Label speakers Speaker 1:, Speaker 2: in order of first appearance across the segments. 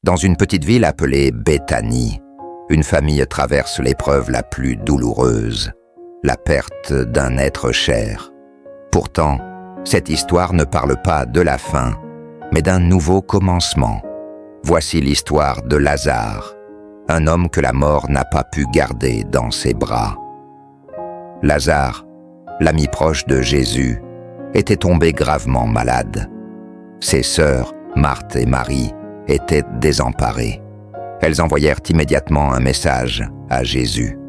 Speaker 1: Dans une petite ville appelée Béthanie, une famille traverse l'épreuve la plus douloureuse, la perte d'un être cher. Pourtant, cette histoire ne parle pas de la fin, mais d'un nouveau commencement. Voici l'histoire de Lazare, un homme que la mort n'a pas pu garder dans ses bras. Lazare, l'ami proche de Jésus, était tombé gravement malade. Ses sœurs, Marthe et Marie, étaient désemparées. Elles envoyèrent immédiatement un message à Jésus.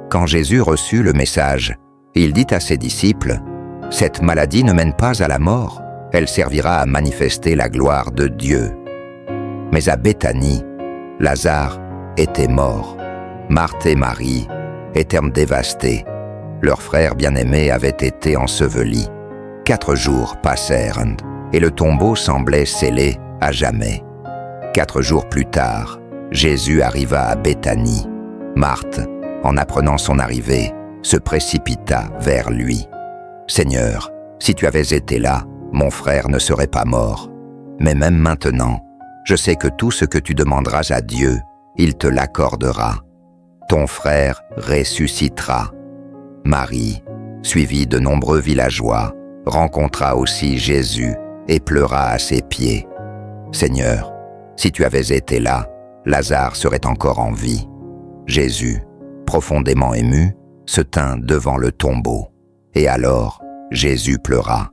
Speaker 1: Quand Jésus reçut le message, il dit à ses disciples « Cette maladie ne mène pas à la mort, elle servira à manifester la gloire de Dieu. » Mais à Béthanie, Lazare était mort. Marthe et Marie étaient dévastées. Leur frère bien-aimé avait été enseveli. 4 jours passèrent et le tombeau semblait scellé à jamais. 4 jours plus tard, Jésus arriva à Béthanie. Marthe, en apprenant son arrivée, se précipita vers lui. « Seigneur, si tu avais été là, mon frère ne serait pas mort. Mais même maintenant, je sais que tout ce que tu demanderas à Dieu, il te l'accordera. Ton frère ressuscitera. » Marie, suivie de nombreux villageois, rencontra aussi Jésus et pleura à ses pieds. « Seigneur, si tu avais été là, Lazare serait encore en vie. » Jésus, profondément ému, se tint devant le tombeau. Et alors, Jésus pleura.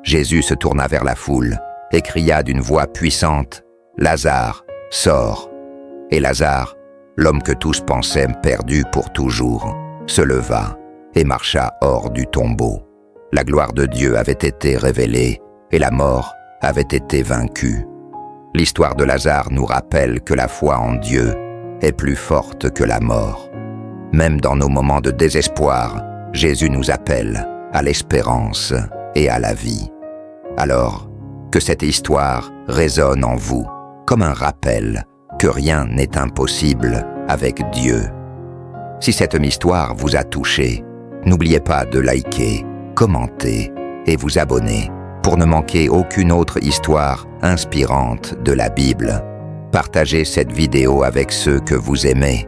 Speaker 1: Jésus se tourna vers la foule et cria d'une voix puissante « Lazare, sors !» Et Lazare, l'homme que tous pensaient perdu pour toujours, se leva et marcha hors du tombeau. La gloire de Dieu avait été révélée et la mort avait été vaincue. L'histoire de Lazare nous rappelle que la foi en Dieu est plus forte que la mort. Même dans nos moments de désespoir, Jésus nous appelle à l'espérance et à la vie. Alors, que cette histoire résonne en vous comme un rappel que rien n'est impossible avec Dieu. Si cette histoire vous a touché, n'oubliez pas de liker, commenter et vous abonner pour ne manquer aucune autre histoire inspirante de la Bible. Partagez cette vidéo avec ceux que vous aimez